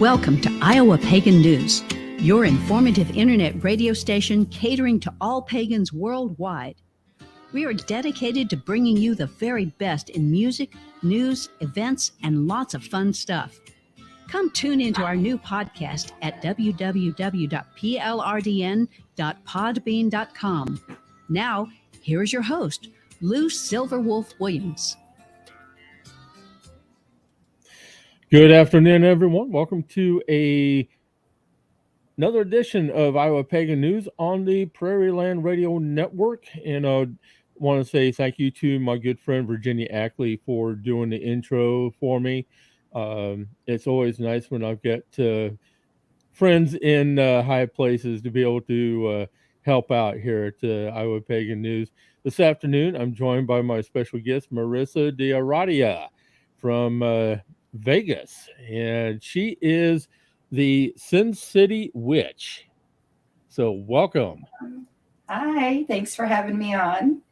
Welcome to Iowa Pagan News, your informative internet radio station catering to all pagans worldwide. We are dedicated to bringing you the very best in music, news, events, and lots of fun stuff. Come tune into our new podcast at www.plrdn.podbean.com. Now, here is your host, Lou Silverwolf Williams. Good afternoon, everyone. Welcome to another edition of Iowa Pagan News on the Prairie Land Radio Network. And I want to say thank you to my good friend Virginia Ackley for doing the intro for me. It's always nice when I get friends in high places to be able to help out here at Iowa Pagan News. This afternoon, I'm joined by my special guest, Marissa DiAradia from Vegas, and she is the Sin City Witch. So welcome. Hi, thanks for having me on.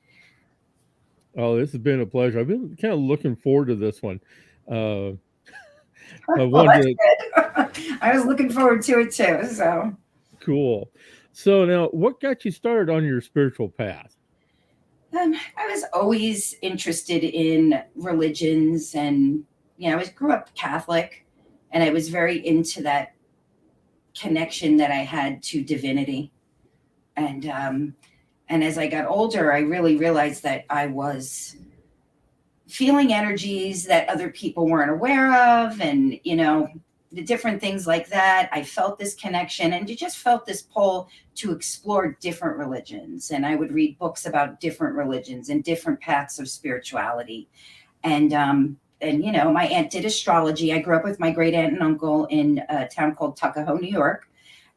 Oh, this has been a pleasure. I've been kind of looking forward to this one. I was looking forward to it too. So cool. So now, what got you started on your spiritual path? I was always interested in religions, and I grew up Catholic, and I was very into that connection that I had to divinity. And as I got older, I really realized that I was feeling energies that other people weren't aware of, and the different things like that. I felt this connection, and just felt this pull to explore different religions. And I would read books about different religions and different paths of spirituality. And my aunt did astrology. I grew up with my great aunt and uncle in a town called Tuckahoe, New York.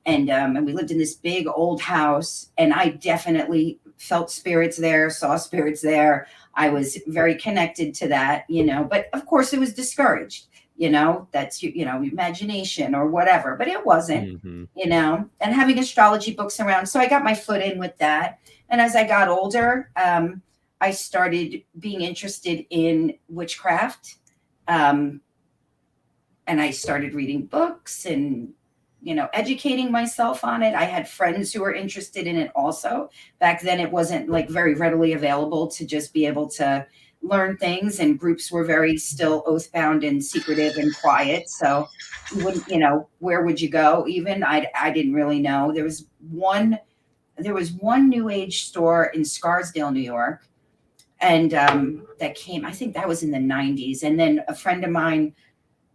And we lived in this big old house, and I definitely felt spirits there, saw spirits there. I was very connected to that, but of course it was discouraged, that's, imagination or whatever, but it wasn't, and having astrology books around. So I got my foot in with that. And as I got older, I started being interested in witchcraft. And I started reading books and, educating myself on it. I had friends who were interested in it also. Back then, it wasn't like very readily available to just be able to learn things, and groups were very still oath-bound and secretive and quiet. So you wouldn't, where would you go? Even I didn't really know. There was one New Age store in Scarsdale, New York, and that came, I think that was in the 90s. And then a friend of mine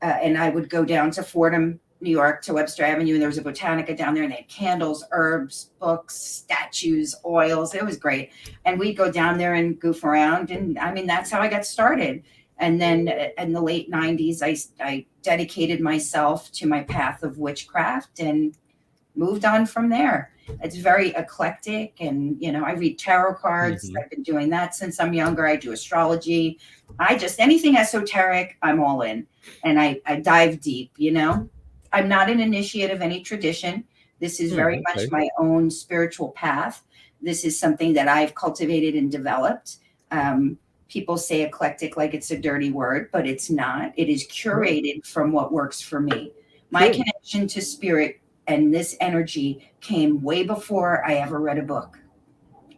and I would go down to Fordham, New York, to Webster Avenue, and there was a Botanica down there, and they had candles, herbs, books, statues, oils. It was great. And we'd go down there and goof around. And that's how I got started. And then in the late 90s, I dedicated myself to my path of witchcraft and moved on from there. It's very eclectic. And, I read tarot cards. I've been doing that since I'm younger. I do astrology. Anything esoteric, I'm all in. And I dive deep, I'm not an initiate of any tradition. This is very much my own spiritual path. This is something that I've cultivated and developed. People say eclectic like it's a dirty word, but it's not. It is curated from what works for me. My connection to spirit and this energy came way before I ever read a book.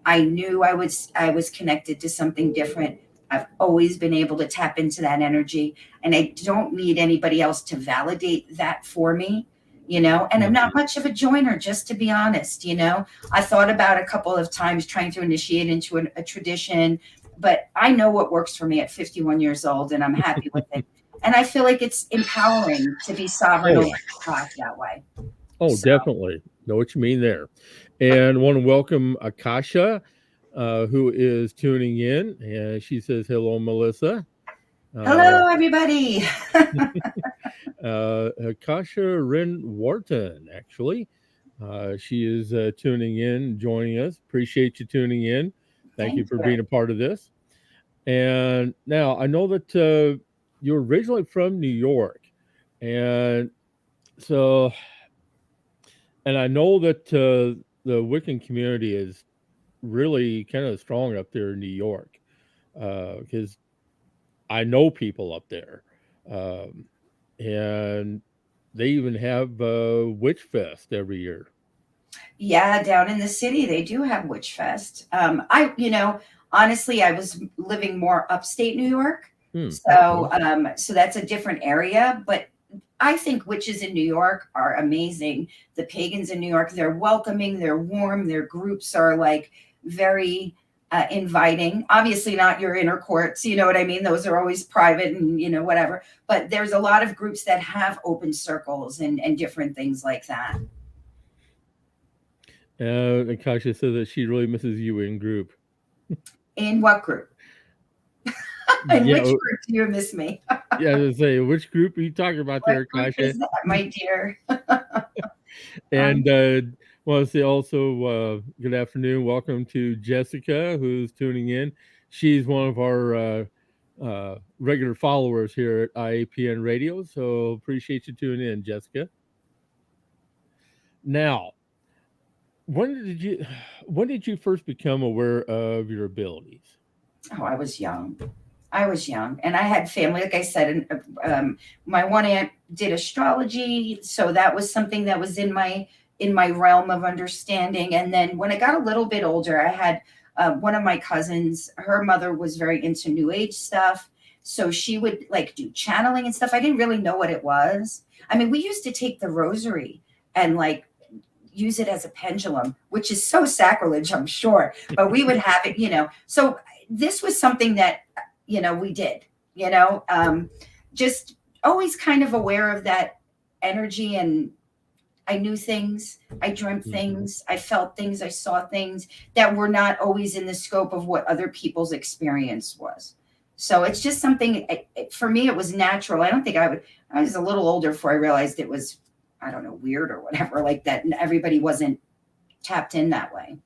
I knew I was connected to something different. I've always been able to tap into that energy, and I don't need anybody else to validate that for me, and I'm not much of a joiner, just to be honest. I thought about a couple of times trying to initiate into a tradition, but I know what works for me at 51 years old, and I'm happy with it. And I feel like it's empowering to be sovereign over your life that way. Oh, so. Definitely. Know what you mean there. And I want to welcome Akasha, who is tuning in, and she says, hello, Melissa. Hello, everybody. Akasha Rin Wharton, actually. She is tuning in, joining us. Appreciate you tuning in. Thank you for being a part of this. And now I know that you're originally from New York. And so, and I know that the Wiccan community is really kind of strong up there in New York, because I know people up there, and they even have Witch Fest every year. Yeah, down in the city, they do have Witch Fest. Honestly, I was living more upstate New York. So, Okay. so that's a different area, but I think witches in New York are amazing. The pagans in New York, they're welcoming, they're warm, their groups are like very inviting. Obviously, not your inner courts, you know what I mean? Those are always private and, whatever. But there's a lot of groups that have open circles and different things like that. And Kasha said that she really misses you in group. In what group? In Yeah, which group do you miss me? yeah. I was say, which group are you talking about What there, group Kasha? is that, my dear? And want to say also good afternoon. Welcome to Jessica, who's tuning in. She's one of our regular followers here at IAPN Radio. So appreciate you tuning in, Jessica. Now, when did you first become aware of your abilities? Oh, I was young. And I had family, like I said, and my one aunt did astrology, so that was something that was in my realm of understanding. And then when I got a little bit older, I had one of my cousins. Her mother was very into New Age stuff, so she would like do channeling and stuff. I didn't really know what it was. I mean, we used to take the rosary and like use it as a pendulum, which is so sacrilege, I'm sure, but we would have it. So this was something that we did, just always kind of aware of that energy. And I knew things, I dreamt Mhm. things, I felt things, I saw things that were not always in the scope of what other people's experience was. So it's just something, for me, it was natural. I don't think I was a little older before I realized it was, I don't know, weird or whatever, like that. And everybody wasn't tapped in that way.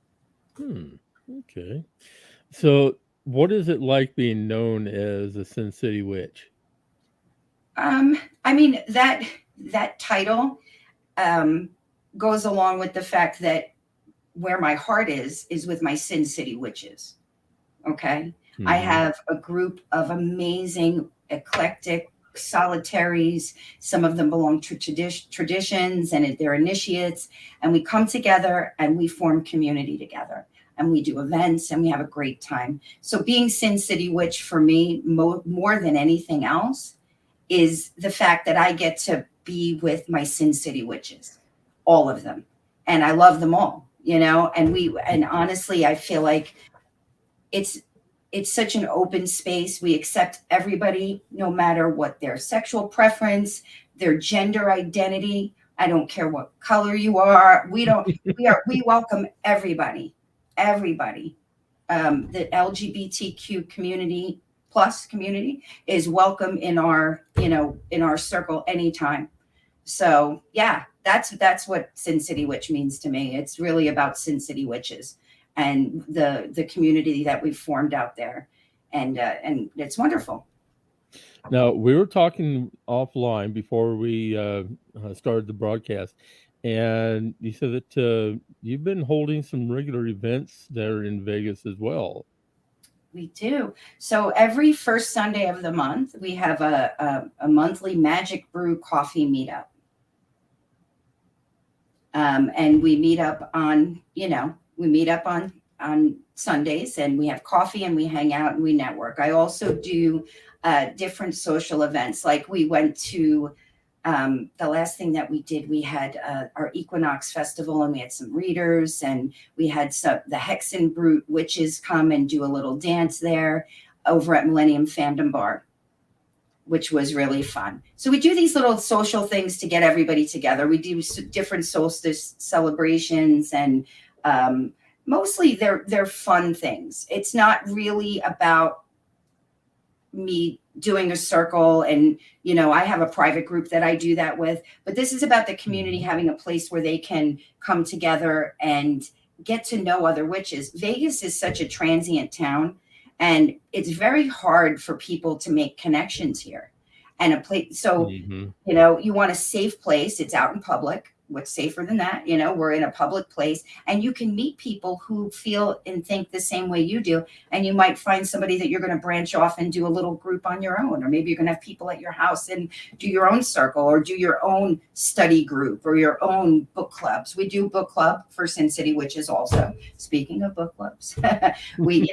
Okay. So, what is it like being known as a Sin City witch? I mean, that title um, goes along with the fact that where my heart is with my Sin City witches. Okay. I Hmm. have a group of amazing, eclectic solitaries. Some of them belong to traditions and they're initiates. And we come together and we form community together. And we do events and we have a great time. So being Sin City Witch for me, more than anything else, is the fact that I get to be with my Sin City witches, all of them. And I love them all, and honestly, I feel like it's it's such an open space. We accept everybody, no matter what their sexual preference, their gender identity. I don't care what color you are. We welcome everybody, everybody. The LGBTQ community plus community is welcome in our circle anytime. So yeah, that's what Sin City Witch means to me. It's really about Sin City Witches and the community that we've formed out there, and it's wonderful. Now, we were talking offline before we started the broadcast, and you said that you've been holding some regular events there in Vegas as well. We do. So every first Sunday of the month, we have a monthly Magic Brew coffee meetup. And we meet up on Sundays, and we have coffee and we hang out and we network. I also do different social events. Like we went to the last thing that we did, we had our Equinox Festival, and we had some readers, and we had the Hexen Brute witches come and do a little dance there over at Millennium Fandom Bar, which was really fun. So we do these little social things to get everybody together. We do different solstice celebrations, and mostly they're fun things. It's not really about me doing a circle, and I have a private group that I do that with, but this is about the community Mhm. having a place where they can come together and get to know other witches. Vegas is such a transient town, and it's very hard for people to make connections here, and a place. So Mhm. you want a safe place. It's out in public. what's safer than that? You know, we're in a public place, and you can meet people who feel and think the same way you do. And you might find somebody that you're going to branch off and do a little group on your own, or maybe you're going to have people at your house and do your own circle, or do your own study group, or your own book clubs. We do book club for Sin City Witches also. Speaking of book clubs, we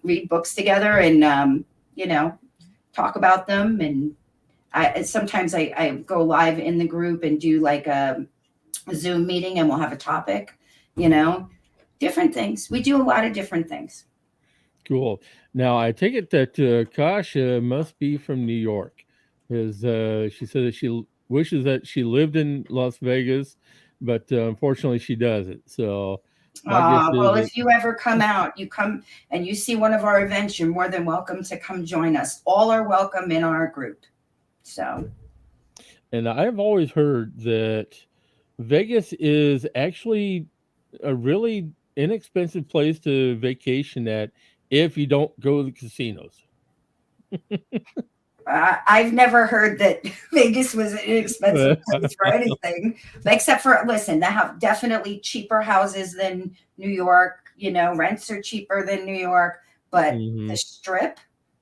read books together and, talk about them. And sometimes I go live in the group and do like a Zoom meeting, and we'll have a topic, different things. We do a lot of different things. Cool. Now, I take it that Kasha must be from New York, because she said that she wishes that she lived in Las Vegas, but unfortunately she doesn't. So my guess is Well, if you ever come out, you come and you see one of our events, you're more than welcome to come join us. All are welcome in our group. So, and I've always heard that Vegas is actually a really inexpensive place to vacation at if you don't go to the casinos. I've never heard that Vegas was an inexpensive place for anything, except for, listen, they have definitely cheaper houses than New York. Rents are cheaper than New York, but the strip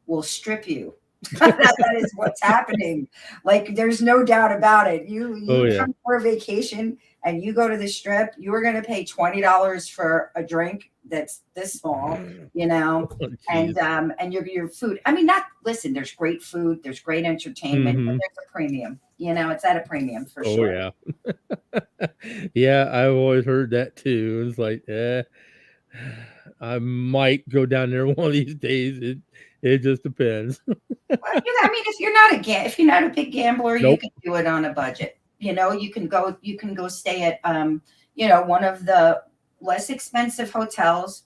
will strip you. that is what's happening. Like, there's no doubt about it. You come for a vacation and you go to the strip, you are going to pay $20 for a drink that's this small, and your food. I mean, listen, there's great food, there's great entertainment, but there's a premium. It's at a premium for sure. Yeah, I've always heard that too. It's like, I might go down there one of these days. It just depends. I mean, if you're not a big gambler, you can do it on a budget. You can go stay at one of the less expensive hotels,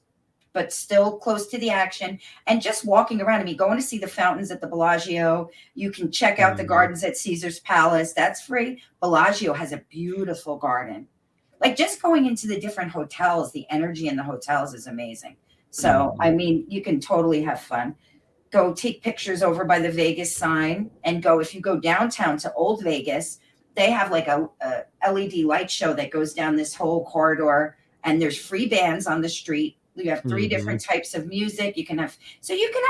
but still close to the action. And just walking around, going to see the fountains at the Bellagio. You can check out the gardens at Caesar's Palace. That's free. Bellagio has a beautiful garden. Like, just going into the different hotels, the energy in the hotels is amazing. So, I mean, you can totally have fun. Go take pictures over by the Vegas sign, and if you go downtown to Old Vegas, they have like a LED light show that goes down this whole corridor, and there's free bands on the street. You have 3 different types of music. You can have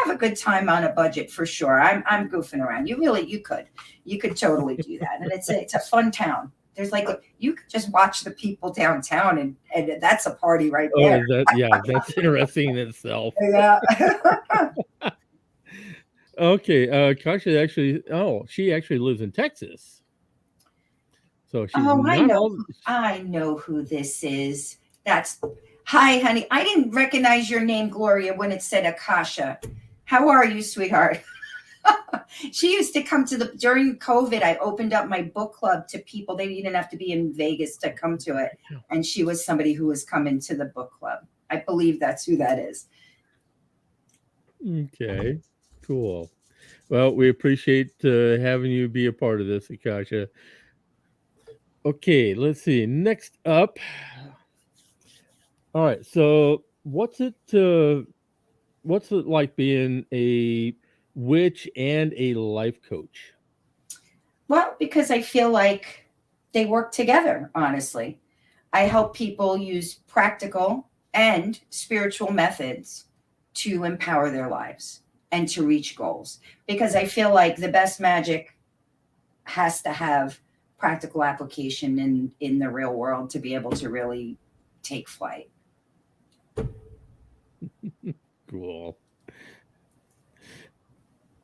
a good time on a budget for sure. I'm goofing around. You could totally do that. And it's a fun town. There's you could just watch the people downtown, and that's a party right there. That's interesting in itself. Yeah. Okay, Kasha she actually lives in Texas. So she's I know who this is. Hi, honey. I didn't recognize your name, Gloria, when it said Akasha. How are you, sweetheart? She used to come during COVID, I opened up my book club to people. They didn't have to be in Vegas to come to it. And she was somebody who was coming to the book club. I believe that's who that is. Okay, cool. Well, we appreciate having you be a part of this, Akasha. Okay, let's see. Next up. All right. So what's it like being a witch and a life coach? Well, because I feel like they work together, honestly. I help people use practical and spiritual methods to empower their lives and to reach goals. Because I feel like the best magic has to have practical application in the real world to be able to really take flight. Cool.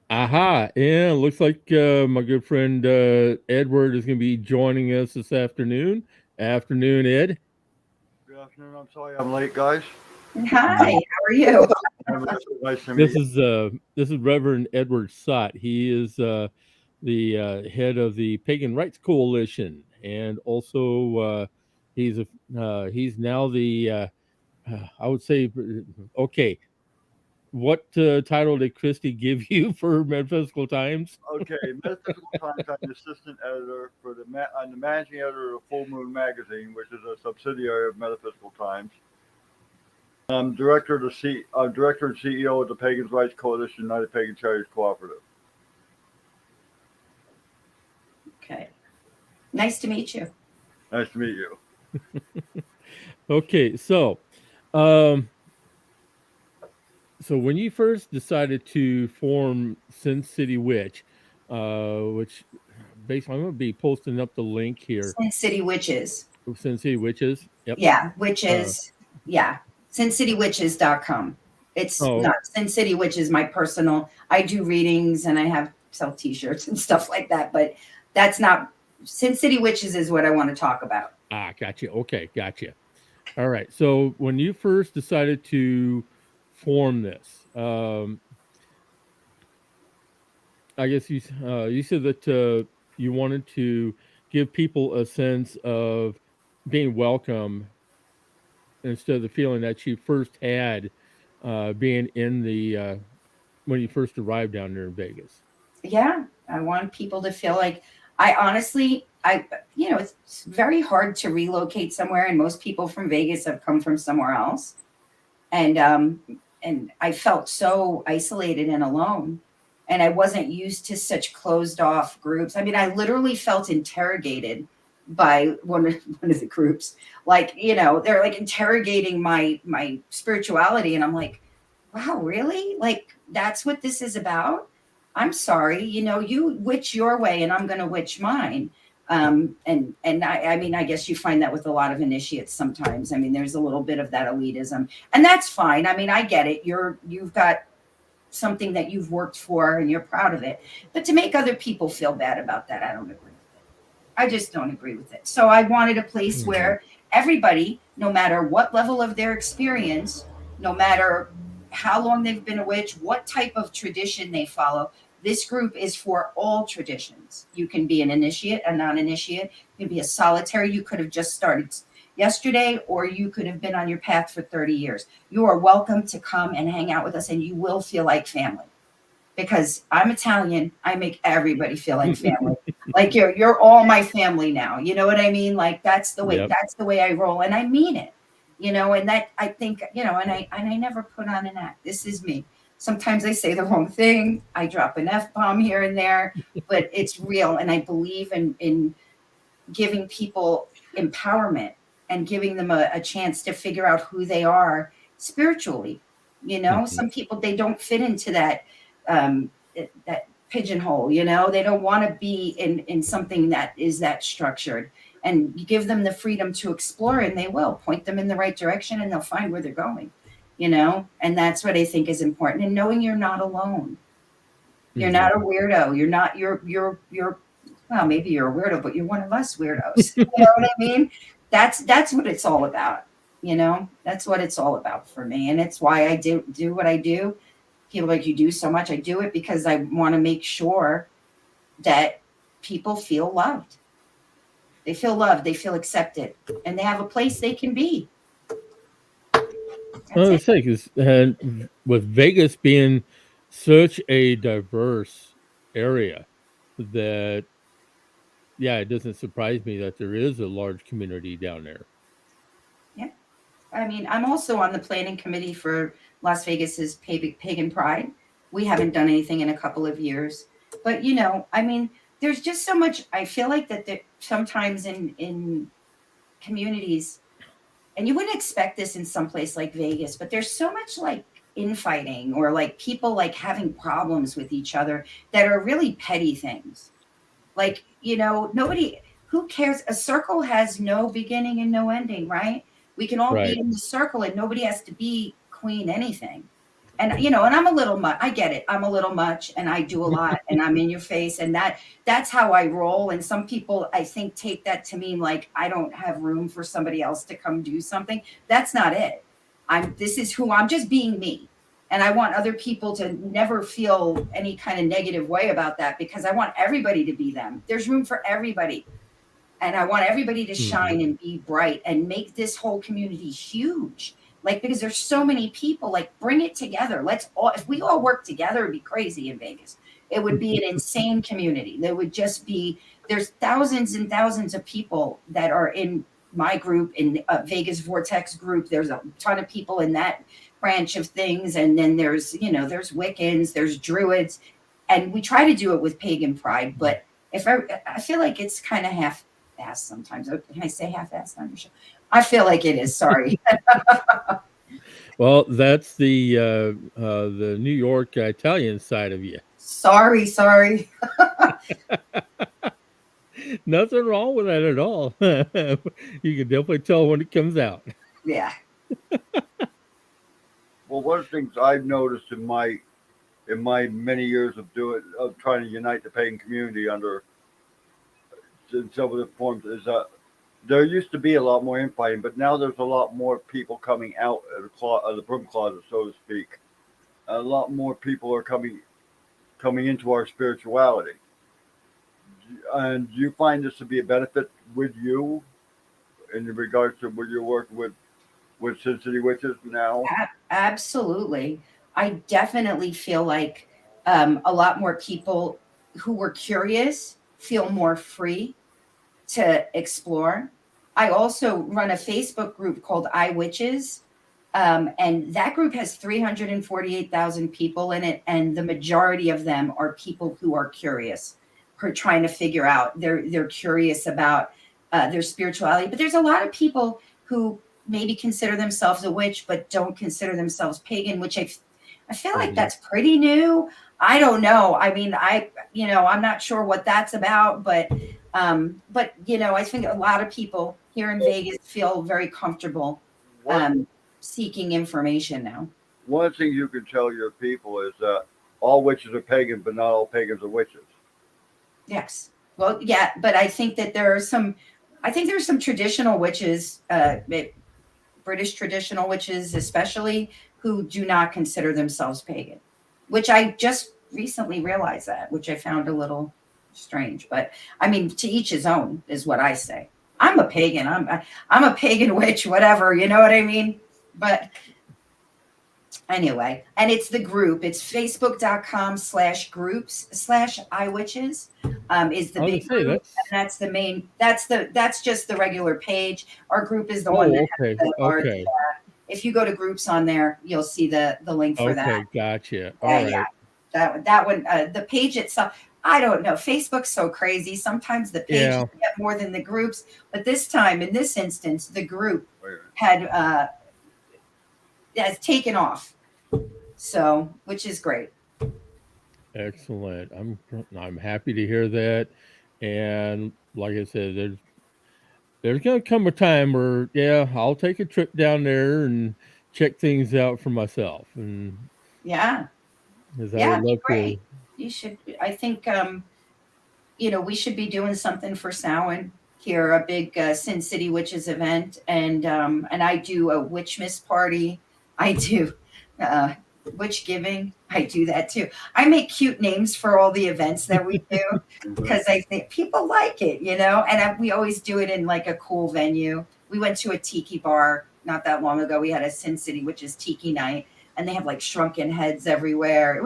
Aha. Yeah, looks like my good friend Edward is going to be joining us this afternoon. Afternoon, Ed. Good afternoon. I'm sorry I'm late, guys. Hi, how are you? Nice to meet you. This is Reverend Edward Sott. He is the head of the Pagan Rights Coalition, and also he's now the I would say, okay. What title did Christy give you for Metaphysical Times? Okay, Metaphysical Times. I'm the assistant editor I'm the managing editor of Full Moon Magazine, which is a subsidiary of Metaphysical Times. I'm director and CEO of the Pagan Rights Coalition, United Pagan Charities Cooperative. Okay, nice to meet you. Nice to meet you. Okay, um, so when you first decided to form Sin City Witch, which basically I'm going to be posting up the link here. Sin City Witches. Sin City Witches. Yep. Yeah, Uh, witches. Yeah, sincitywitches.com. It's oh, not Sin City Witches, my personal. I do readings and I have sell t-shirts and stuff like that, but that's not Sin City Witches is what I want to talk about. gotcha. Okay, gotcha. All right. So when you first decided to form this, I guess you said that you wanted to give people a sense of being welcome instead of the feeling that you first had being in the when you first arrived down there in Vegas. Yeah, I want people to feel like I honestly, it's very hard to relocate somewhere, and most people from Vegas have come from somewhere else, and I felt so isolated and alone, and I wasn't used to such closed off groups. I mean, I literally felt interrogated by one of the groups, like they're like interrogating my spirituality, and I'm like, wow, really? Like that's what this is about? I'm sorry, you witch your way and I'm going to witch mine. And I mean, I guess you find that with a lot of initiates sometimes. I mean, there's a little bit of that elitism, and that's fine. I mean, I get it. You've got something that you've worked for and you're proud of it. But to make other people feel bad about that, I don't agree with it. I just don't agree with it. So I wanted a place where everybody, no matter what level of their experience, no matter how long they've been a witch, what type of tradition they follow, this group is for all traditions. You can be an initiate, a non-initiate, you can be a solitary, you could have just started yesterday, or you could have been on your path for 30 years. You are welcome to come and hang out with us, and you will feel like family. Because I'm Italian, I make everybody feel like family. Like you're all my family now. You know what I mean? Like that's the way I roll, and I mean it. And that I think, and I never put on an act. This is me. Sometimes I say the wrong thing. I drop an F-bomb here and there, but it's real. And I believe in giving people empowerment and giving them a chance to figure out who they are spiritually. Some people, they don't fit into that pigeonhole, they don't want to be in something that is that structured, and you give them the freedom to explore, and they will point them in the right direction, and they'll find where they're going, and that's what I think is important. And knowing you're not alone, you're not a weirdo, you're well, maybe you're a weirdo, but you're one of us weirdos. You know what I mean? That's what it's all about. That's what it's all about for me, and it's why I do what I do. People like, you do so much. I do it because I want to make sure that people feel loved. They feel loved, they feel accepted, and they have a place they can be. I was saying, because with Vegas being such a diverse area, that it doesn't surprise me that there is a large community down there. Yeah, I mean, I'm also on the planning committee for Las Vegas's Pagan Pride. We haven't done anything in a couple of years, but I mean, there's just so much. I feel like that sometimes in communities, and you wouldn't expect this in some place like Vegas, but there's so much like infighting, or like people like having problems with each other that are really petty things. Like, nobody, who cares? A circle has no beginning and no ending, right? We can all be in the circle, and nobody has to be queen anything. And, and I'm a little much. I get it. I'm a little much, and I do a lot, and I'm in your face, and that's how I roll. And some people, I think, take that to mean like I don't have room for somebody else to come do something. That's not it. This is who I'm, just being me. And I want other people to never feel any kind of negative way about that, because I want everybody to be them. There's room for everybody. And I want everybody to shine and be bright and make this whole community huge. Like, because there's so many people, like, bring it together. If we all work together, it'd be crazy in Vegas. It would be an insane community. There's thousands and thousands of people that are in my group, in Vegas Vortex group. There's a ton of people in that branch of things. And then there's Wiccans, there's Druids. And we try to do it with Pagan Pride, but I feel like it's kind of half-assed sometimes. Oh, can I say half-assed on your show? I feel like it is. Sorry. Well, that's the New York Italian side of you. Sorry. Nothing wrong with that at all. You can definitely tell when it comes out. Yeah. Well, one of the things I've noticed in my many years of trying to unite the pagan community under in some of the forms is that there used to be a lot more infighting, but now there's a lot more people coming out of the broom closet, so to speak. A lot more people are coming into our spirituality. And do you find this to be a benefit with you in regards to when you're working with Sin City Witches now? Absolutely. I definitely feel like a lot more people who were curious feel more free to explore. I also run a Facebook group called iWitches, and that group has 348,000 people in it, and the majority of them are people who are curious, who are trying to figure out. They're curious about their spirituality, but there's a lot of people who maybe consider themselves a witch but don't consider themselves pagan, which I feel like that's pretty new. I don't know. I mean, I'm not sure what that's about, but I think a lot of people here in Vegas feel very comfortable seeking information now. One of the things you can tell your people is that all witches are pagan, but not all pagans are witches. Yes. Well, yeah, but I think that there's some traditional witches, British traditional witches especially, who do not consider themselves pagan, which I just recently realized that, which I found a little strange. But I mean, to each his own is what I say. I'm a pagan. I'm a pagan witch, whatever, you know what I mean? But anyway, and it's the group. It's facebook.com/groups/iWitches is the big group. And that's the main. That's just the regular page. Our group is the one that has the, if you go to groups on there, you'll see the link for that. Okay, gotcha. All right. Yeah. That one, the page itself. I don't know. Facebook's so crazy. Sometimes the pages get more than the groups, but this time, in this instance, the group has taken off. So, which is great. Excellent. I'm happy to hear that. And like I said, there's going to come a time where I'll take a trip down there and check things out for myself. And I would love to. You should. I think we should be doing something for Samhain here, a big Sin City Witches event, and I do a Witchmas party. I do witch giving. I do that too. I make cute names for all the events that we do because I think people like it, and we always do it in like a cool venue. We went to a tiki bar not that long ago. We had a Sin City Witches tiki night, and they have like shrunken heads everywhere.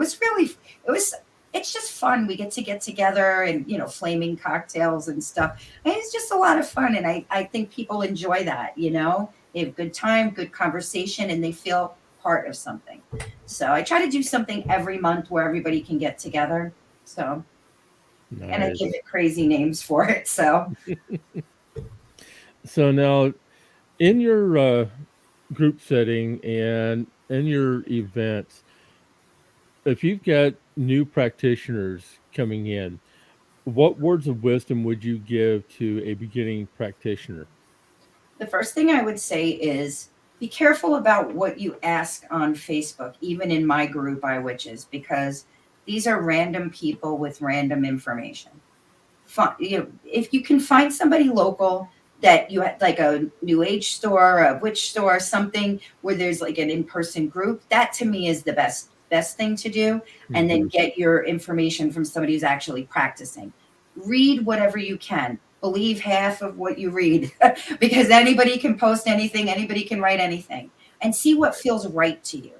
It's just fun. We get together and, flaming cocktails and stuff. And it's just a lot of fun. And I think people enjoy that, They have a good time, good conversation, and they feel part of something. So I try to do something every month where everybody can get together. So, nice. And I give it crazy names for it. So, so now in your group setting and in your events, if you've got new practitioners coming in, what words of wisdom would you give to a beginning practitioner? The first thing I would say is be careful about what you ask on Facebook, even in my group, iWitches, because these are random people with random information. If you can find somebody local that you had, like a New Age store, a witch store, something where there's like an in-person group, that to me is the best thing to do. And then get your information from somebody who's actually practicing. Read whatever you can. Believe half of what you read because anybody can post anything, anybody can write anything, and see what feels right to you.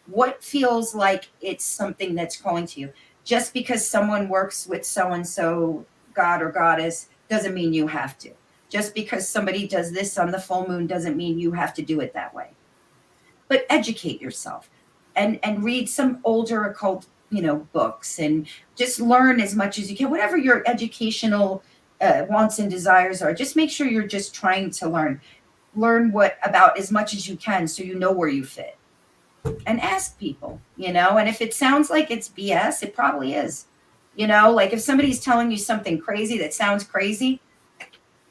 What feels like it's something that's calling to you. Just because someone works with so-and-so god or goddess doesn't mean you have to. Just because somebody does this on the full moon doesn't mean you have to do it that way. But educate yourself. And read some older occult, books, and just learn as much as you can, whatever your educational wants and desires are. Just make sure you're just trying to learn what about as much as you can, so you know where you fit, and ask people, and if it sounds like it's BS, it probably is. Like if somebody's telling you something crazy that sounds crazy,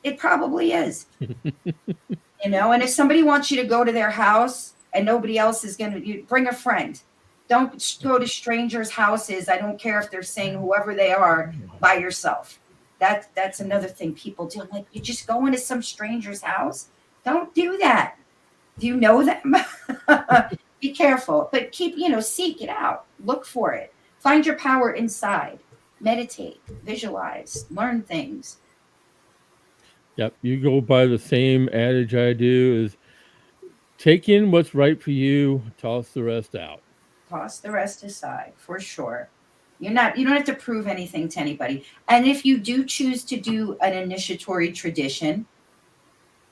it probably is. And if somebody wants you to go to their house and nobody else is going to, you bring a friend. Don't go to strangers' houses. I don't care if they're saying whoever they are, by yourself. That's another thing people do. I'm like, you just go into some stranger's house? Don't do that. Do you know them? Be careful, but seek it out. Look for it. Find your power inside. Meditate, visualize, learn things. Yep, you go by the same adage I do: is take in what's right for you, toss the rest out. Toss the rest aside, for sure. You don't have to prove anything to anybody. And if you do choose to do an initiatory tradition,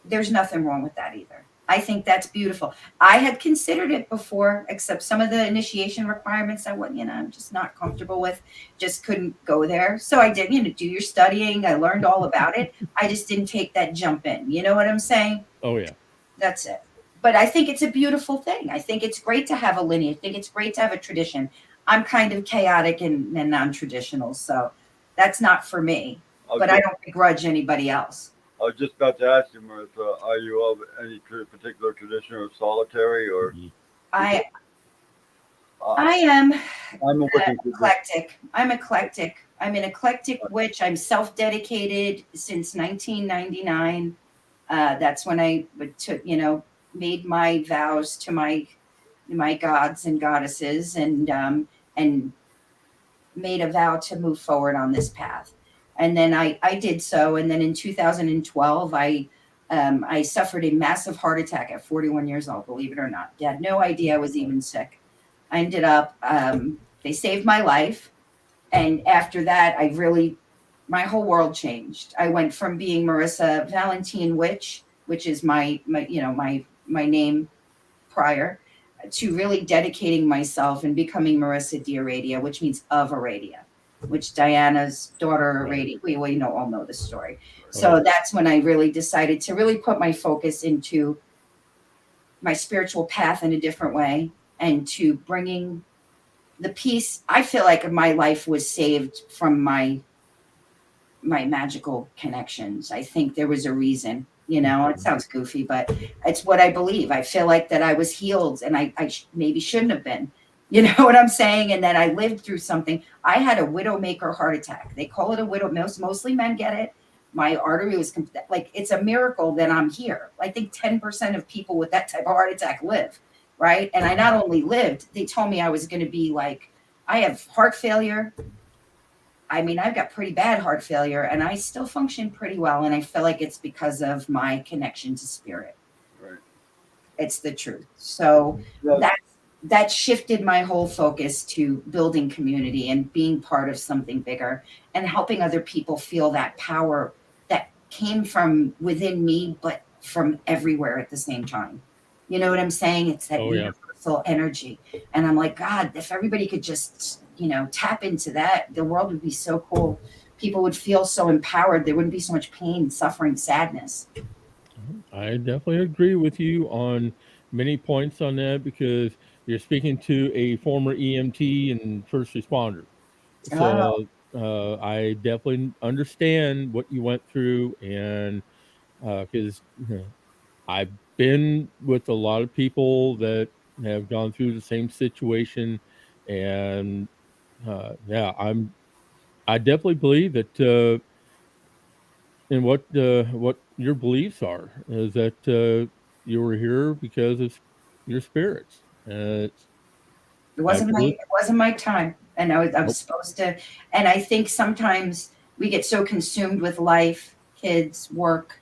there's nothing wrong with that either. I think that's beautiful. I had considered it before, except some of the initiation requirements I'm just not comfortable with, just couldn't go there. So I did, do your studying. I learned all about it. I just didn't take that jump in. You know what I'm saying? Oh, yeah. That's it. But I think it's a beautiful thing. I think it's great to have a lineage. I think it's great to have a tradition. I'm kind of chaotic and non-traditional, so that's not for me. But I don't begrudge anybody else. I was just about to ask you, Marissa, are you of any particular tradition or solitary or? I am I'm eclectic. I'm eclectic. I'm an eclectic witch. I'm self-dedicated since 1999. That's when I took, made my vows to my gods and goddesses, and made a vow to move forward on this path. And then I did so. And then in 2012, I suffered a massive heart attack at 41 years old, believe it or not. I had no idea I was even sick. I ended up, they saved my life. And after that, my whole world changed. I went from being Marissa Valentine Witch, which is my name prior, to really dedicating myself and becoming Marissa DiAradia, which means of Aradia, which Diana's daughter Aradia. We all know the story. So that's when I really decided to really put my focus into my spiritual path in a different way, and to bringing the peace. I feel like my life was saved from my magical connections. I think there was a reason. It sounds goofy, but it's what I believe. I feel like that I was healed, and I maybe shouldn't have been. You know what I'm saying? And then I lived through something. I had a widowmaker heart attack. They call it a widow. Mostly men get it. My artery was like, it's a miracle that I'm here. I think 10% of people with that type of heart attack live, right? And I not only lived, they told me I was going to be like, I have heart failure. I mean, I've got pretty bad heart failure, and I still function pretty well. And I feel like it's because of my connection to spirit. Right. It's the truth. So that shifted my whole focus to building community and being part of something bigger, and helping other people feel that power that came from within me, but from everywhere at the same time. You know what I'm saying? It's that universal energy. And I'm like, God, if everybody could just, tap into that, the world would be so cool. People would feel so empowered. There wouldn't be so much pain, suffering, sadness. I definitely agree with you on many points on that, because you're speaking to a former EMT and first responder. So I definitely understand what you went through, and because I've been with a lot of people that have gone through the same situation, and I definitely believe that in what your beliefs are is that you were here because of your spirits. It wasn't my time, and I was supposed to. And I think sometimes we get so consumed with life, kids, work,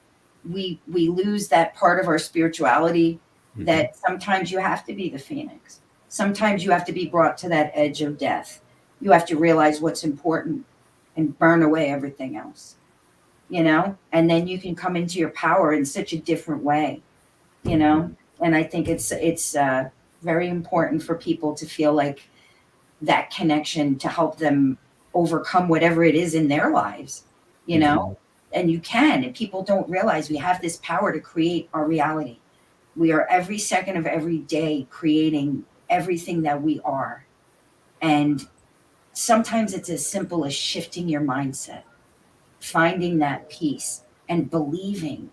we lose that part of our spirituality. That sometimes you have to be the phoenix. Sometimes you have to be brought to that edge of death. You have to realize what's important and burn away everything else. And then you can come into your power in such a different way. And I think it's very important for people to feel like that connection to help them overcome whatever it is in their lives, and you can, and people don't realize we have this power to create our reality. We are every second of every day creating everything that we are. And sometimes it's as simple as shifting your mindset, finding that peace, and believing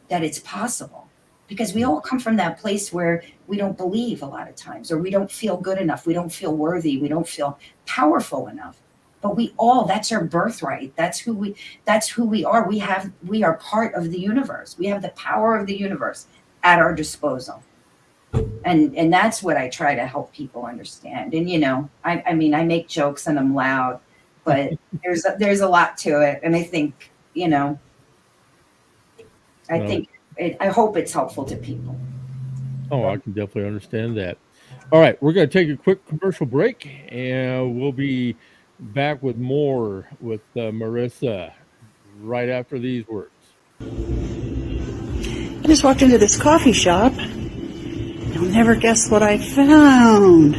that it's possible. Because we all come from that place where we don't believe a lot of times, or we don't feel good enough, we don't feel worthy, we don't feel powerful enough. But we all, that's our birthright. That's who we are. We are part of the universe. We have the power of the universe at our disposal. And that's what I try to help people understand. And I mean, I make jokes and I'm loud, but there's a lot to it. And I think, I hope it's helpful to people. Oh, I can definitely understand that. All right, we're going to take a quick commercial break, and we'll be back with more with Marissa right after these words. I just walked into this coffee shop. You'll never guess what I found.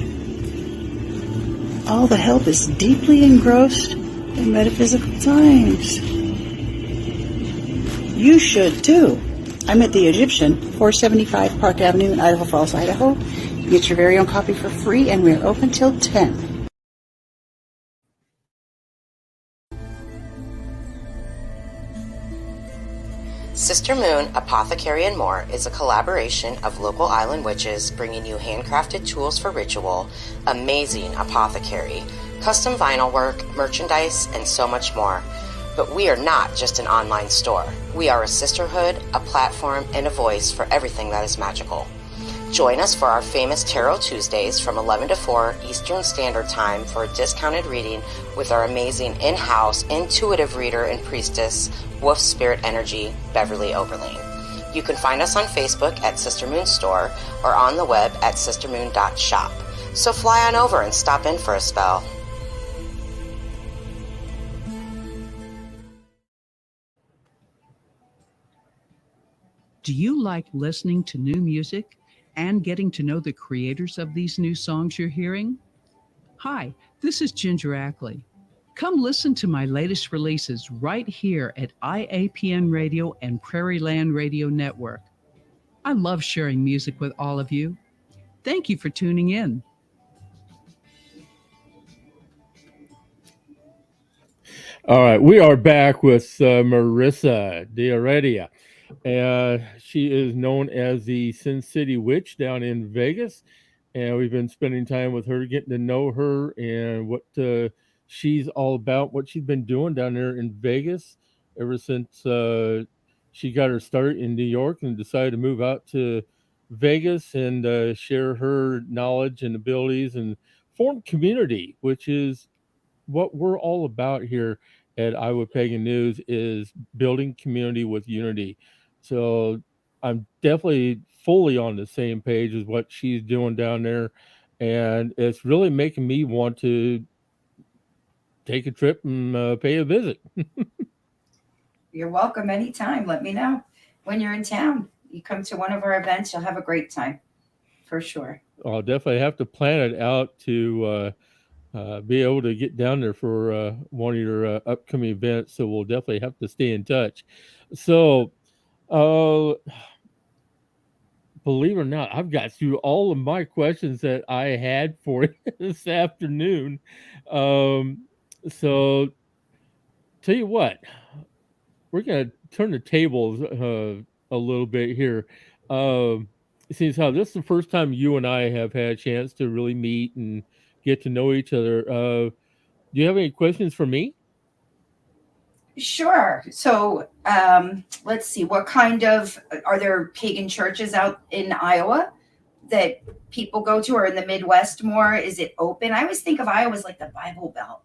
All the help is deeply engrossed in metaphysical times. You should too. I'm at the Egyptian, 475 Park Avenue in Idaho Falls, Idaho. You get your very own coffee for free, and we're open till 10. Sister Moon, Apothecary and More is a collaboration of local island witches bringing you handcrafted tools for ritual, amazing apothecary, custom vinyl work, merchandise, and so much more. But we are not just an online store. We are a sisterhood, a platform, and a voice for everything that is magical. Join us for our famous Tarot Tuesdays from 11 to 4 Eastern Standard Time for a discounted reading with our amazing in-house intuitive reader and priestess, Wolf Spirit Energy, Beverly Oberlin. You can find us on Facebook at Sister Moon Store or on the web at sistermoon.shop. So fly on over and stop in for a spell. Do you like listening to new music and getting to know the creators of these new songs you're hearing? Hi, this is Ginger Ackley. Come listen to my latest releases right here at IAPNRadio and Prairie Land Radio Network. I love sharing music with all of you. Thank you for tuning in. All right, we are back with Marissa DiAradia. She is known as the Sin City Witch down in Vegas, and we've been spending time with her, getting to know her and what she's all about, what she's been doing down there in Vegas ever since she got her start in New York and decided to move out to Vegas and share her knowledge and abilities and form community, which is what we're all about here at Iowa Pagan News, is building community with unity. So I'm definitely fully on the same page as what she's doing down there. And it's really making me want to take a trip and pay a visit. You're welcome anytime. Let me know when you're in town. You come to one of our events, you'll have a great time for sure. I'll definitely have to plan it out to be able to get down there for one of your upcoming events. So we'll definitely have to stay in touch. So, believe it or not, I've got through all of my questions that I had for you this afternoon. So, tell you what, we're going to turn the tables a little bit here. Since how this is the first time you and I have had a chance to really meet and get to know each other. Do you have any questions for me? Sure. So let's see. What kind of, are there pagan churches out in Iowa that people go to, or in the Midwest more? Is it open? I always think of Iowa as like the Bible Belt.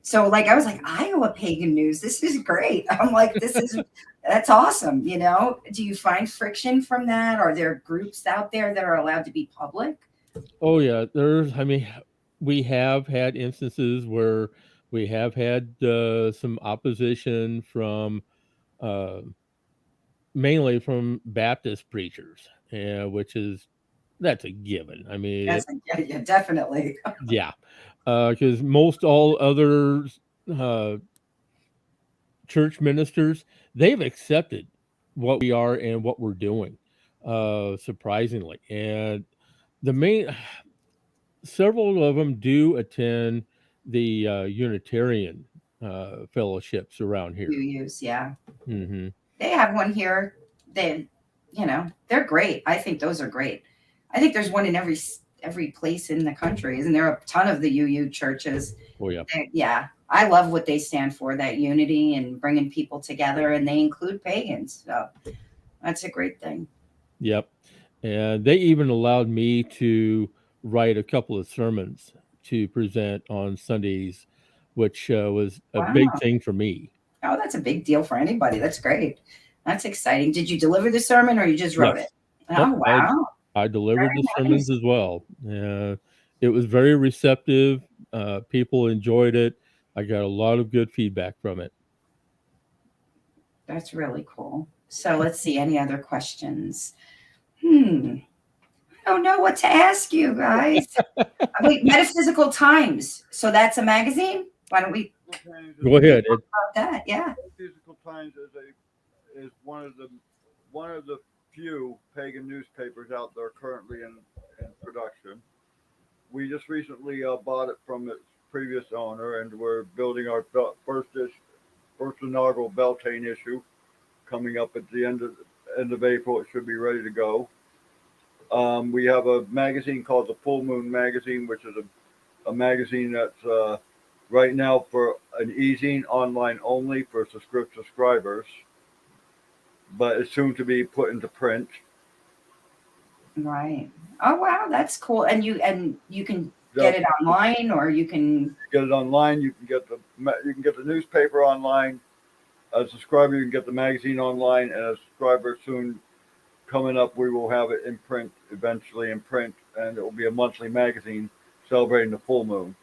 So I was like, Iowa Pagan News, this is great. I'm like, that's awesome. Do you find friction from that? Are there groups out there that are allowed to be public? Oh yeah, we have had instances where we have had some opposition from uh, mainly from Baptist preachers, that's a given. I mean, Yeah, definitely. yeah, because most all other uh, church ministers, they've accepted what we are and what we're doing, surprisingly. And the main several of them do attend the Unitarian fellowships around You here. use, yeah. Hmm. They have one here. They, they're great. I think those are great. I think there's one in every place in the country. Isn't there a ton of the UU churches? Oh yeah, Yeah, I love what they stand for, that unity and bringing people together, and they include pagans. So that's a great thing. yep. And they even allowed me to write a couple of sermons to present on Sundays, which was a big Wow. thing for me. Oh, that's a big deal for anybody. That's great. That's exciting. Did you deliver the sermon or you just wrote it? Yes. Oh, Nope. wow. I delivered the Very sermons nice. as well. It was very receptive. People enjoyed it. I got a lot of good feedback from it. That's really cool. So let's see. Any other questions? I don't know what to ask you guys. Wait, Metaphysical Times. So that's a magazine? Why don't we Go ahead. talk about that? Yeah. Metaphysical Times is one of the few pagan newspapers out there currently in production. We just recently bought it from its previous owner, and we're building our first inaugural Beltane issue coming up at the end of April. It should be ready to go. We have a magazine called the Full Moon Magazine, which is a magazine that's right now for an e-zine online only for subscribers, but it's soon to be put into print. Right. Oh, wow. That's cool. And you can get it online, or you can get it online. You can get the newspaper online. As a subscriber, you can get the magazine online, and as a subscriber soon coming up, we will have it in print, eventually in print, and it will be a monthly magazine celebrating the full moon.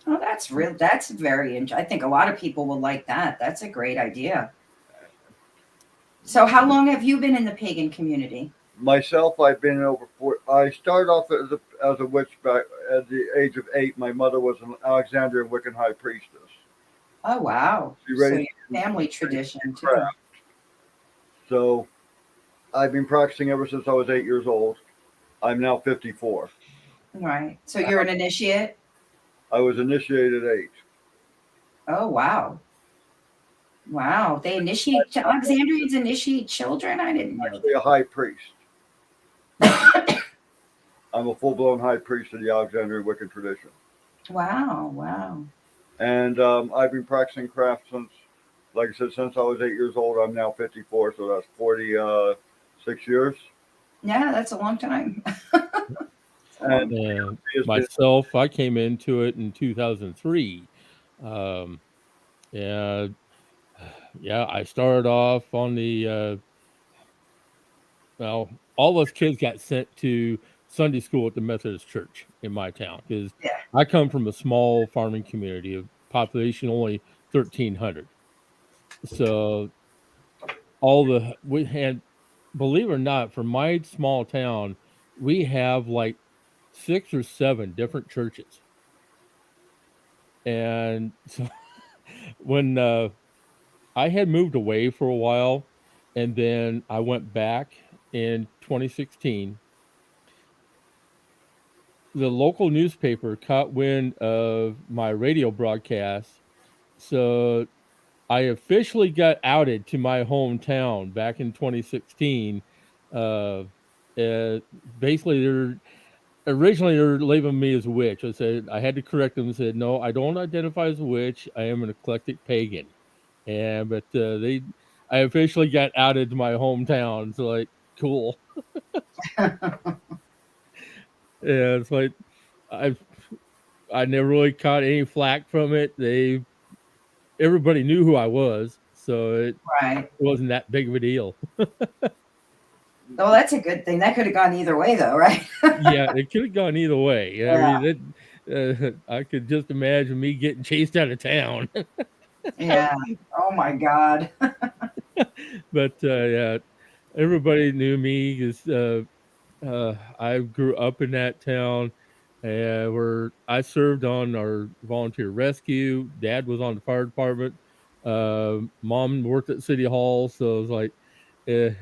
Oh, that's real. That's very interesting. I think a lot of people will like that. That's a great idea. So how long have you been in the pagan community? Myself, I've been over 4. I started off as a witch back at the age of 8. My mother was an Alexandrian Wiccan high priestess. Oh, wow. She So raised your family tradition too. craft. So I've been practicing ever since I was 8 years old. I'm now 54. Right. So you're an initiate? I was initiated at 8. Oh, wow. Wow. They initiate, Alexandrians initiate children? I didn't know. Actually a high priest. I'm a full-blown high priest of the Alexandrian Wiccan tradition. Wow. Wow. And I've been practicing craft since, like I said, since I was 8 years old. I'm now 54, so that's 46 years. Yeah, that's a long time. And myself, I came into it in 2003. And yeah, I started off on the, well, all of us kids got sent to Sunday school at the Methodist Church in my town because I come from a small farming community of population only 1,300. So we had, believe it or not, for my small town, we have like 6 or 7 different churches. And so when I had moved away for a while, and then I went back in 2016, the local newspaper caught wind of my radio broadcast. So I officially got outed to my hometown back in 2016. Basically, originally they're labeling me as a witch. I said I had to correct them and said, no, I don't identify as a witch. I am an eclectic pagan. But I officially got outed to my hometown. So like, cool. Yeah, it's like I never really caught any flack from it. Everybody knew who I was, so it wasn't that big of a deal. Oh, that's a good thing. That could have gone either way, though, right? Yeah, it could have gone either way. Yeah. I mean, I could just imagine me getting chased out of town. Yeah. Oh my God. But yeah, everybody knew me because I grew up in that town, where I served on our volunteer rescue. Dad was on the fire department, Mom worked at City Hall, so it was like, eh,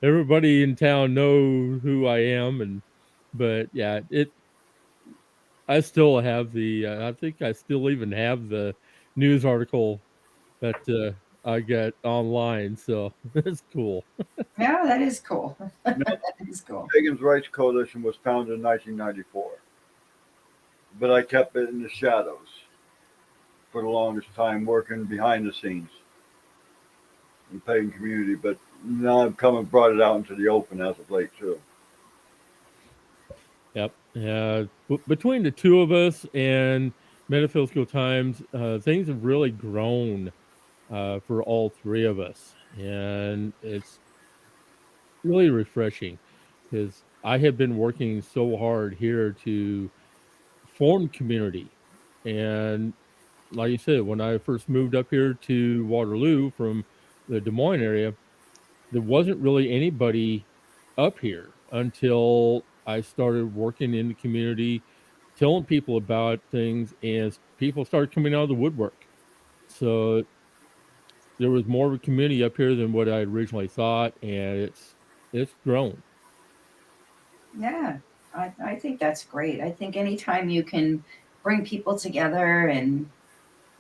everybody in town knows who I am, and but yeah, it. I still have the. I think I still even have the news article that I get online, so it's cool. Yeah, that is cool. No, That is cool. Pagan's Rights Coalition was founded in 1994, but I kept it in the shadows for the longest time, working behind the scenes in the pagan community. But now I've come and brought it out into the open as of late too. Yep. Yeah. Between the two of us and Metaphysical Times, things have really grown for all three of us, and it's really refreshing because I have been working so hard here to form community. And like you said, when I first moved up here to Waterloo from the Des Moines area, there wasn't really anybody up here until I started working in the community, telling people about things, and people started coming out of the woodwork. So there was more of a community up here than what I originally thought, and it's grown. Yeah, I think that's great. I think anytime you can bring people together and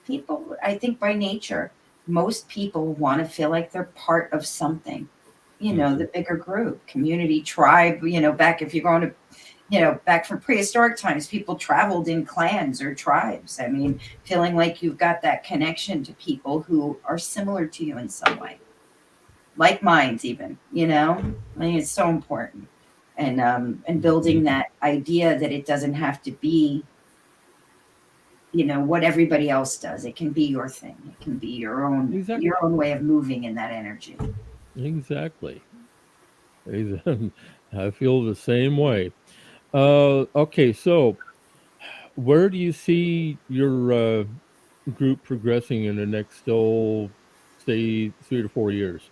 people, I think by nature, most people want to feel like they're part of something, Hmm. the bigger group, community, tribe, back if you're going to, back from prehistoric times, people traveled in clans or tribes. I mean, feeling like you've got that connection to people who are similar to you in some way, like minds even, I mean, it's so important. And Hmm. building that idea that it doesn't have to be what everybody else does. It can be your thing. It can be your own Exactly. your own way of moving in that energy. Exactly. I feel the same way. Okay, so where do you see your group progressing in the next, oh, say, 3 to 4 years?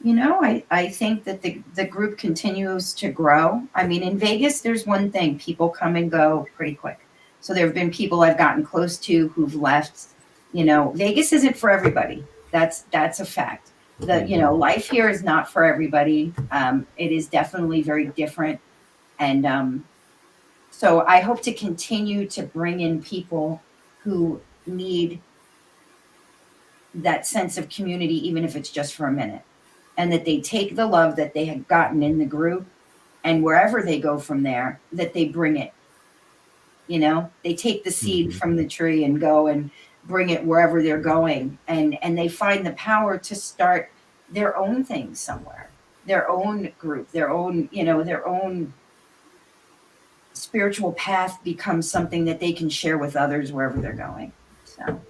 I think that the group continues to grow. I mean, in Vegas, there's one thing, people come and go pretty quick. So there have been people I've gotten close to who've left. Vegas isn't for everybody. That's a fact. Hmm. Life here is not for everybody. It is definitely very different. And so I hope to continue to bring in people who need that sense of community, even if it's just for a minute, and that they take the love that they had gotten in the group, and wherever they go from there, that they bring it. They take the seed Hmm. from the tree and go and bring it wherever they're going, and they find the power to start their own thing somewhere, their own group, their own spiritual path becomes something that they can share with others wherever they're going. So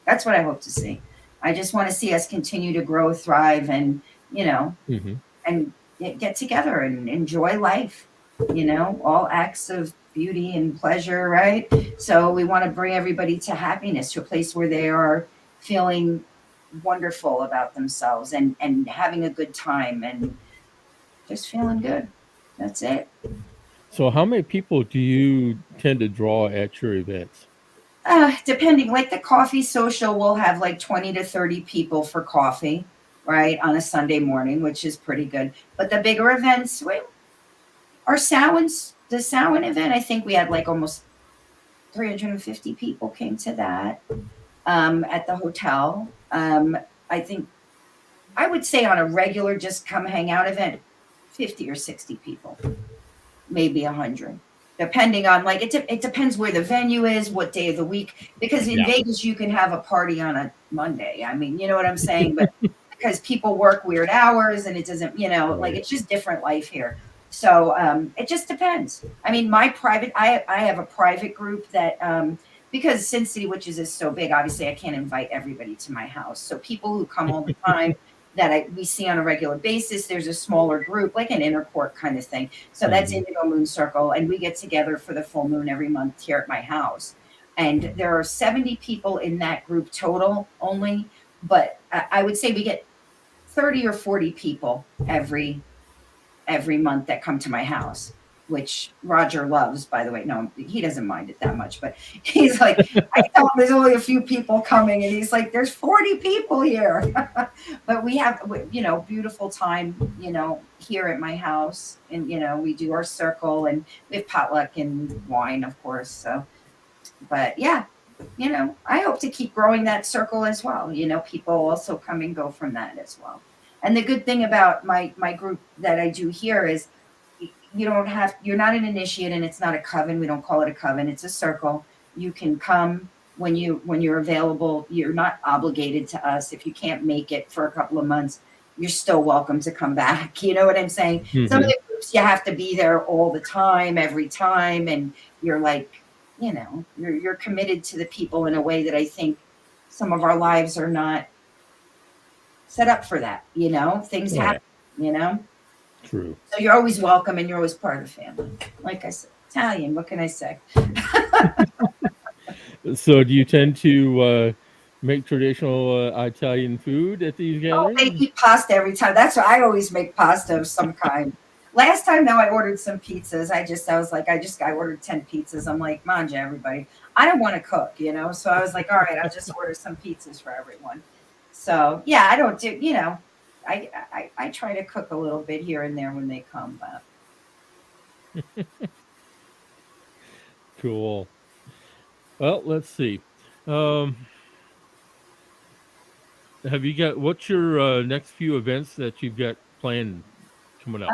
that's what I hope to see. I just want to see us continue to grow, thrive, and you know, Hmm. and get together and enjoy life. All acts of beauty and pleasure, right? So we want to bring everybody to happiness, to a place where they are feeling wonderful about themselves and having a good time and just feeling good. That's it. So, how many people do you tend to draw at your events? Depending, like the coffee social, we'll have like 20 to 30 people for coffee, right, on a Sunday morning, which is pretty good. But the bigger events, the Samhain event, I think we had like almost 350 people came to that at the hotel. I think I would say on a regular, just come hang out event, 50 or 60 people, maybe 100, depending on like it depends where the venue is, what day of the week, because in Yeah. Vegas you can have a party on a Monday. I mean, you know what I'm saying? But because people work weird hours and it doesn't, like Right. it's just different life here. So it just depends. I mean, I have a private group that because Sin City Witches is so big, obviously I can't invite everybody to my house. So people who come all the time that we see on a regular basis, there's a smaller group, like an inner court kind of thing. So that's Hmm. Indigo Moon Circle, and we get together for the full moon every month here at my house. And there are 70 people in that group total only, but I would say we get 30 or 40 people every month that come to my house. which Roger loves, by the way. No, he doesn't mind it that much, but he's like, I tell him there's only a few people coming, and he's like, there's 40 people here. But we have, beautiful time, here at my house. And, we do our circle, and we have potluck and wine, of course. So, but yeah, I hope to keep growing that circle as well. People also come and go from that as well. And the good thing about my group that I do here is you're not an initiate, and it's not a coven. We don't call it a coven. It's a circle. You can come when you're available. You're not obligated to us. If you can't make it for a couple of months, you're still welcome to come back. You know what I'm saying? Some of the groups, you have to be there all the time, every time. And you're like, you're committed to the people in a way that I think some of our lives are not set up for that. Things happen, True. So you're always welcome, and you're always part of the family. Like I said, Italian, what can I say? So do you tend to make traditional Italian food at these Oh, they gatherings? eat pasta every time. That's why I always make pasta of some kind. Last time, though, I ordered some pizzas. I ordered 10 pizzas. I'm like, manja, everybody. I don't want to cook, So I was like, all right, I'll just order some pizzas for everyone. So yeah, I don't do, I try to cook a little bit here and there when they come. But Cool. Well, let's see. Um, what's your next few events that you've got planned coming up?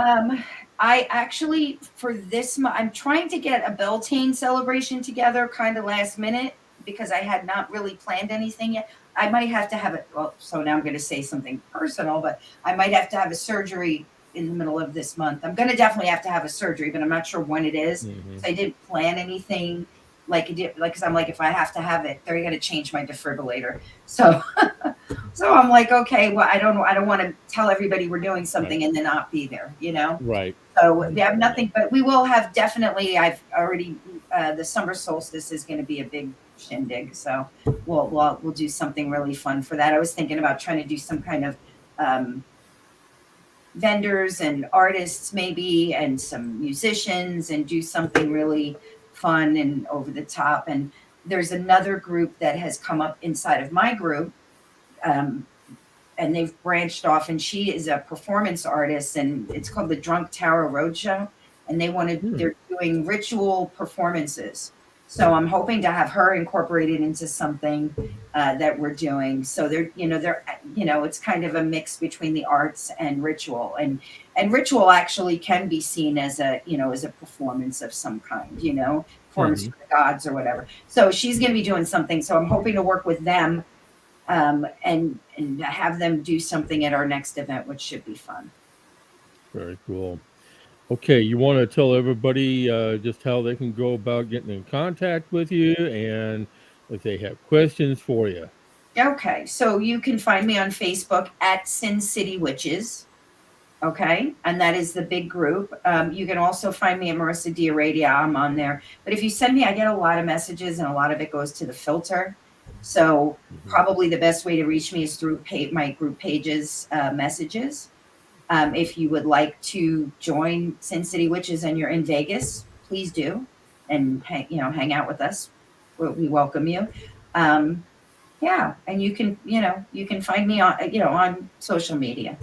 I actually, for this month, I'm trying to get a Beltane celebration together kind of last minute because I had not really planned anything yet. I might have to have it. Well, so now I'm going to say something personal, but I might have to have a surgery in the middle of this month. I'm going to definitely have to have a surgery, but I'm not sure when it is. Mhm. So I didn't plan anything because I'm like, if I have to have it, they're going to change my defibrillator. So, so I'm like, okay, well, I don't want to tell everybody we're doing something and then not be there, Right. So we have nothing, but we will have definitely. I've already the summer solstice is going to be a big shindig, so we'll do something really fun for that. I was thinking about trying to do some kind of vendors and artists maybe, and some musicians, and do something really fun and over the top. And there's another group that has come up inside of my group. And they've branched off, and she is a performance artist, and it's called the Drunk Tower Roadshow. And they're doing ritual performances. So I'm hoping to have her incorporated into something that we're doing. So it's kind of a mix between the arts and ritual, and ritual actually can be seen as a performance of some kind, performance for the gods or whatever. So she's going to be doing something. So I'm hoping to work with them. And have them do something at our next event, which should be fun. Very cool. Okay, you want to tell everybody just how they can go about getting in contact with you, and if they have questions for you. Okay, so you can find me on Facebook at Sin City Witches. Okay, and that is the big group. You can also find me at Marissa DiAradia. I'm on there. But if you send me, I get a lot of messages, and a lot of it goes to the filter. So probably the best way to reach me is through my group pages messages. If you would like to join Sin City Witches and you're in Vegas, please do, and hang out with us. We welcome you. Yeah, and you can find me on social media,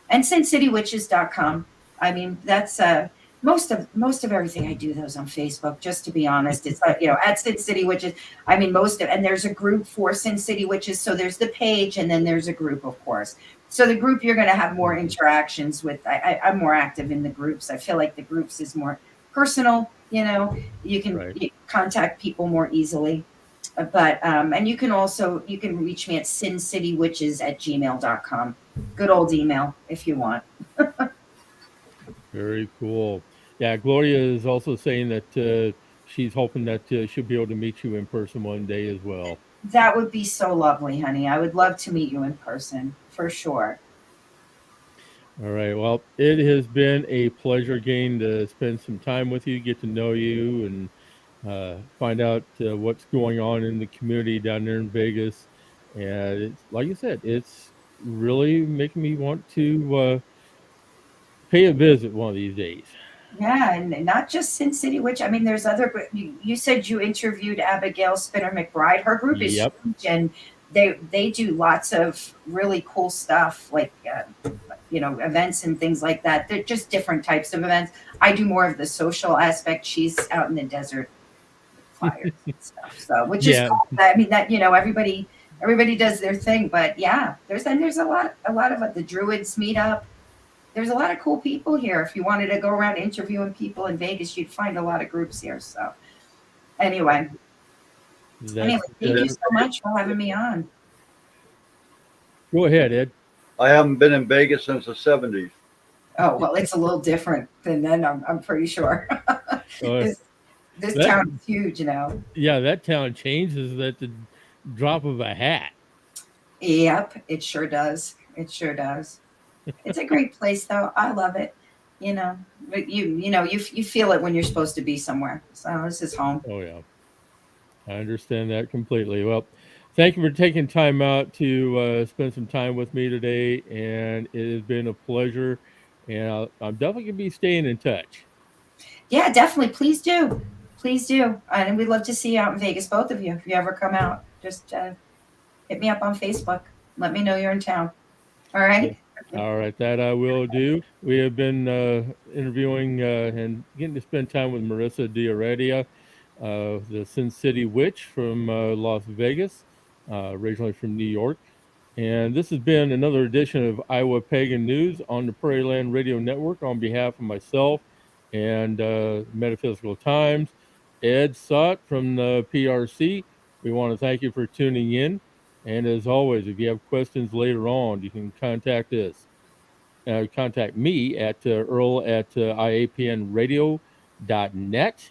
and sincitywitches.com. I mean, that's most of everything I do those on Facebook, just to be honest. It's like, at Sin City Witches. I mean, and there's a group for Sin City Witches. So there's the page, and then there's a group, of course. So the group, you're going to have more interactions with. I'm more active in the groups. I feel like the groups is more personal. You can contact people more easily. But and you can reach me at sincitywitches@gmail.com. Good old email if you want. Very cool. Yeah, Gloria is also saying that she's hoping that she'll be able to meet you in person one day as well. That would be so lovely, honey. I would love to meet you in person for sure. All right. Well, it has been a pleasure again to spend some time with you, get to know you, and find out what's going on in the community down there in Vegas. And it's like you said, it's really making me want to pay a visit one of these days. Yeah, and not just Sin City Witch. I mean, there's other. You said you interviewed Abigail Spinner McBride. Her group is Yep. huge, and they do lots of really cool stuff, like events and things like that. They're just different types of events. I do more of the social aspect. She's out in the desert, fires and stuff. So, which is Yeah. cool. I mean, that everybody does their thing, but yeah, there's a lot of the Druids meet up. There's a lot of cool people here. If you wanted to go around interviewing people in Vegas, you'd find a lot of groups here. So anyway, thank you so much for having me on. Go ahead, Ed. I haven't been in Vegas since the 70s. Oh, well, it's a little different than then, I'm pretty sure. This town is huge, Yeah, that town changes at the drop of a hat. Yep, it sure does. It sure does. It's a great place, though. I love it. But you feel it when you're supposed to be somewhere. So this is home. Oh yeah, I understand that completely. Well, thank you for taking time out to spend some time with me today, and it has been a pleasure. And I'm definitely gonna be staying in touch. Yeah, definitely. Please do. Please do. And we'd love to see you out in Vegas, both of you. If you ever come out, just hit me up on Facebook. Let me know you're in town. All right. All right, that I will do. We have been interviewing and getting to spend time with Marissa DiAradia, the Sin City Witch from Las Vegas, originally from New York. And this has been another edition of Iowa Pagan News on the Prairie Land Radio Network. On behalf of myself and Metaphysical Times, Ed Sott from the PRC, we want to thank you for tuning in. And as always, if you have questions later on, you can contact us. Contact me at Earl at IAPNRadio.net.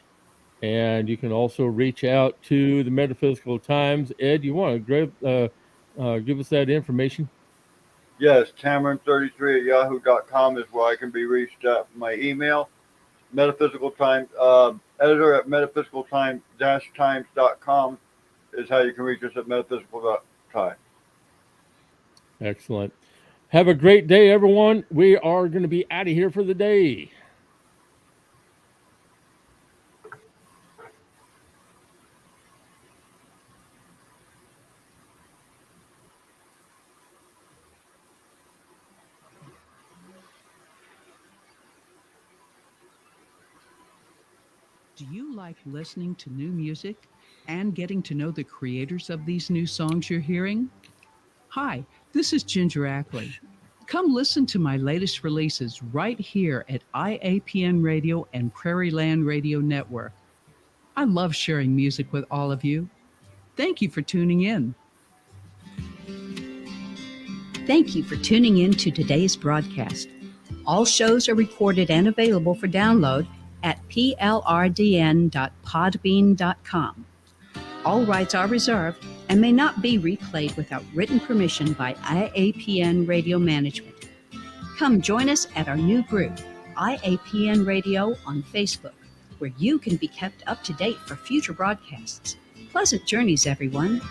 And you can also reach out to the Metaphysical Times. Ed, you want to give us that information? Yes, Cameron33 at yahoo.com is where I can be reached at. My email, Metaphysical Times, editor at metaphysicaltime-times.com is how you can reach us at metaphysical.time. Excellent. Have a great day, everyone. We are going to be out of here for the day. Do you like listening to new music and getting to know the creators of these new songs you're hearing? Hi, this is Ginger Ackley. Come listen to my latest releases right here at IAPN Radio and Prairie Land Radio Network. I love sharing music with all of you. Thank you for tuning in. Thank you for tuning in to today's broadcast. All shows are recorded and available for download at plrdn.podbean.com. All rights are reserved and may not be replayed without written permission by IAPN Radio Management. Come join us at our new group, IAPN Radio on Facebook, where you can be kept up to date for future broadcasts. Pleasant journeys, everyone.